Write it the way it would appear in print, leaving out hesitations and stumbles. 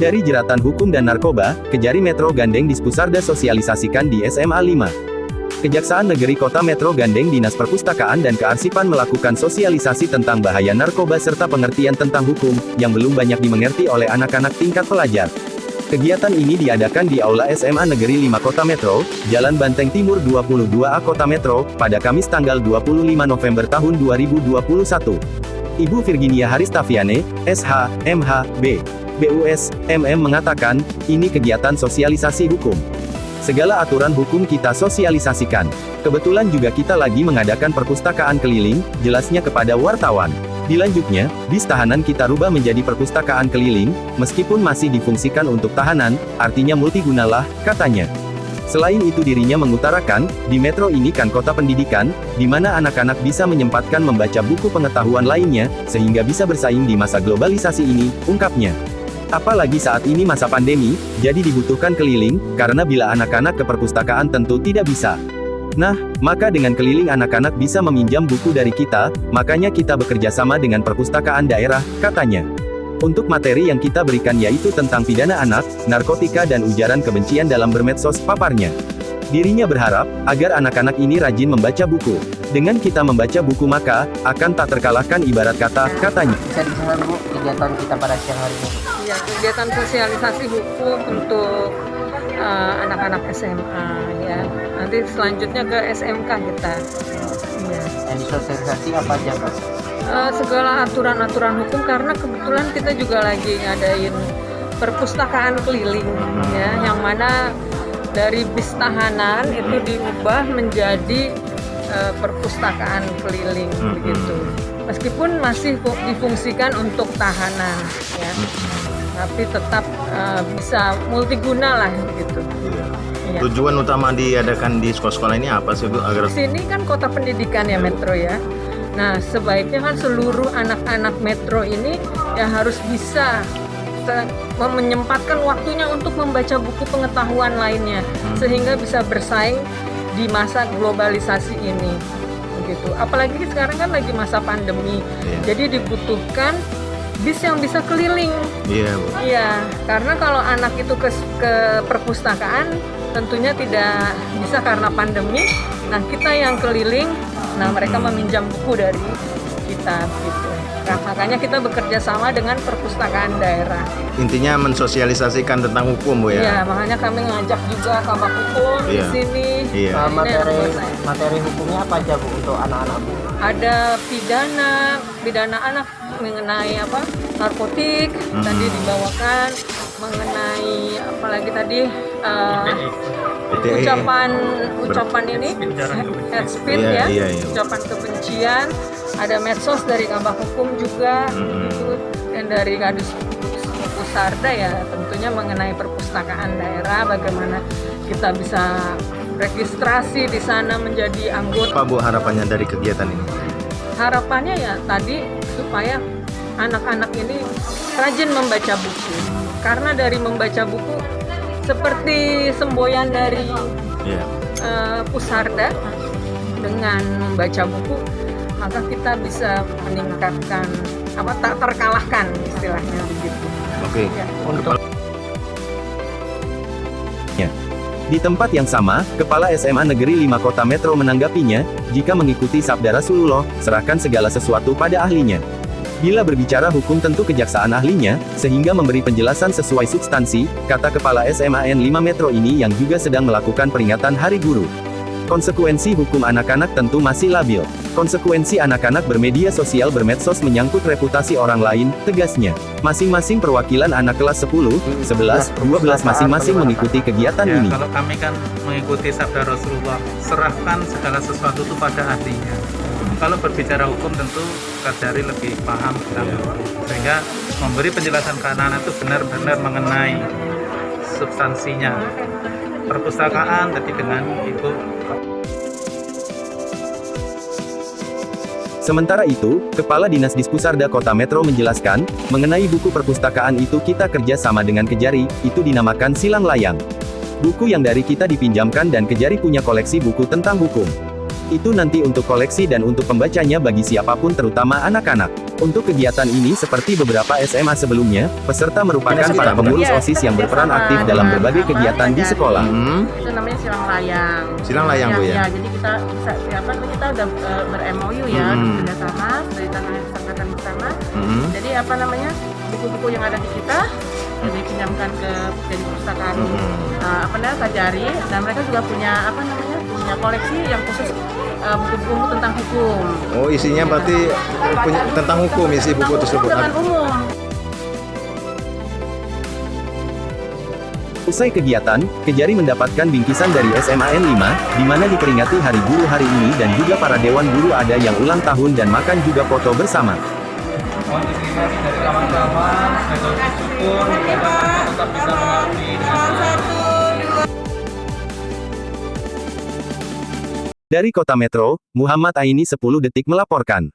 Menghindari jeratan hukum dan narkoba, Kejari Metro Gandeng Dispusarda sosialisasikan di SMA 5. Kejaksaan Negeri Kota Metro Gandeng Dinas Perpustakaan dan Kearsipan melakukan sosialisasi tentang bahaya narkoba serta pengertian tentang hukum, yang belum banyak dimengerti oleh anak-anak tingkat pelajar. Kegiatan ini diadakan di Aula SMA Negeri 5 Kota Metro, Jalan Banteng Timur 22A Kota Metro, pada Kamis tanggal 25 November tahun 2021. Ibu Virginia Haristaviane, SH, MH, B. BUS, MM mengatakan, ini kegiatan sosialisasi hukum. Segala aturan hukum kita sosialisasikan. Kebetulan juga kita lagi mengadakan perpustakaan keliling, jelasnya kepada wartawan. Dilanjutnya, bis tahanan kita rubah menjadi perpustakaan keliling, meskipun masih difungsikan untuk tahanan, artinya multigunalah, katanya. Selain itu dirinya mengutarakan, di Metro ini kan kota pendidikan, di mana anak-anak bisa menyempatkan membaca buku pengetahuan lainnya, sehingga bisa bersaing di masa globalisasi ini, ungkapnya. Apalagi saat ini masa pandemi, jadi dibutuhkan keliling, karena bila anak-anak ke perpustakaan tentu tidak bisa. Nah, maka dengan keliling anak-anak bisa meminjam buku dari kita, makanya kita bekerja sama dengan perpustakaan daerah, katanya. Untuk materi yang kita berikan yaitu tentang pidana anak, narkotika dan ujaran kebencian dalam bermedsos, paparnya. Dirinya berharap, agar anak-anak ini rajin membaca buku. Dengan kita membaca buku maka, akan tak terkalahkan ibarat kata, katanya. Bisa dijelaskan Bu, kegiatan kita pada siang hari ini? Ya, kegiatan sosialisasi hukum untuk anak-anak SMA ya. Nanti selanjutnya ke SMK kita. Ya. Yang disosialisasi apa aja Pak? Segala aturan-aturan hukum, karena kebetulan kita juga lagi ngadain perpustakaan keliling ya, yang mana dari bis tahanan itu diubah menjadi perpustakaan keliling begitu. Meskipun masih difungsikan untuk tahanan ya. Tapi tetap bisa multiguna lah gitu. Ya. Tujuan utama diadakan di sekolah-sekolah ini apa sih Bu? Agar di sini kan kota pendidikan ya Metro ya. Nah sebaiknya kan seluruh anak-anak Metro ini ya harus bisa menyempatkan waktunya untuk membaca buku pengetahuan lainnya, sehingga bisa bersaing di masa globalisasi ini. Begitu. Apalagi sekarang kan lagi masa pandemi, jadi dibutuhkan bis yang bisa keliling. Iya, karena kalau anak itu ke perpustakaan tentunya tidak bisa karena pandemi. Nah kita yang keliling, nah mereka meminjam buku dari kita gitu. Nah, makanya kita bekerja sama dengan perpustakaan daerah. intinya mensosialisasikan tentang hukum Bu ya? Iya, makanya kami ngajak juga Kabak Hukum di sini. Materi hukumnya apa aja Bu untuk anak-anak Bu? Ada pidana anak mengenai apa? Narkotik tadi dibawakan, mengenai apalagi tadi ucapan ini head speech ya, ucapan kebencian. Ada medsos dari Kabak Hukum juga gitu, dan dari Kadis Pusarda ya tentunya mengenai perpustakaan daerah, bagaimana kita bisa registrasi di sana menjadi anggota. Apa Bu harapannya dari kegiatan ini? Harapannya ya tadi supaya anak-anak ini rajin membaca buku, karena dari membaca buku seperti semboyan dari Pusarda, dengan membaca buku maka kita bisa meningkatkan tak terkalahkan istilahnya begitu. Oke. Ya. Di tempat yang sama, Kepala SMA Negeri 5 Kota Metro menanggapinya, jika mengikuti sabda Rasulullah, serahkan segala sesuatu pada ahlinya. Bila berbicara hukum tentu kejaksaan ahlinya, sehingga memberi penjelasan sesuai substansi, kata Kepala SMA N5 Metro ini yang juga sedang melakukan peringatan Hari Guru. Konsekuensi hukum anak-anak tentu masih labil. Konsekuensi anak-anak bermedia sosial bermedsos menyangkut reputasi orang lain, tegasnya. Masing-masing perwakilan anak kelas 10, 11, 12 masing-masing mengikuti kegiatan ini. Kalau kami kan mengikuti sabda Rasulullah, serahkan segala sesuatu itu pada ahlinya. Kalau berbicara hukum tentu Kajari lebih paham tentang sehingga memberi penjelasan ke anak-anak itu benar-benar mengenai substansinya. Perpustakaan tadi dengan Ibu. Sementara itu, Kepala Dinas Dispusarda Kota Metro menjelaskan, mengenai buku perpustakaan itu kita kerja sama dengan Kejari, itu dinamakan Silang Layang. Buku yang dari kita dipinjamkan dan Kejari punya koleksi buku tentang hukum. Itu nanti untuk koleksi dan untuk pembacanya bagi siapapun terutama anak-anak. Untuk kegiatan ini seperti beberapa SMA sebelumnya, peserta merupakan para pengurus OSIS yang berperan aktif dalam berbagai kegiatan di sekolah. Itu namanya silang layang. Silang layang, Bu, ya? Jadi kita udah ber-MOU ya, kerjasama dari tangan kesepakatan bersama. Jadi buku-buku yang ada di kita dipinjamkan ke jadi perpustakaan Kajari, dan mereka juga punya punya koleksi yang khusus buku-buku tentang hukum. Oh, isinya berarti punya tentang hukum, isi buku tersebut. Dengan umum. Usai kegiatan, Kejari mendapatkan bingkisan dari SMA N5, di mana diperingati Hari Guru hari ini dan juga para Dewan Guru ada yang ulang tahun dan makan juga foto bersama. Mohon diterima dari kawan-kawan, semoga bersyukur dan tetap bisa mengabdi dengan baik. Dari Kota Metro, Muhammad Aini 10 Detik melaporkan.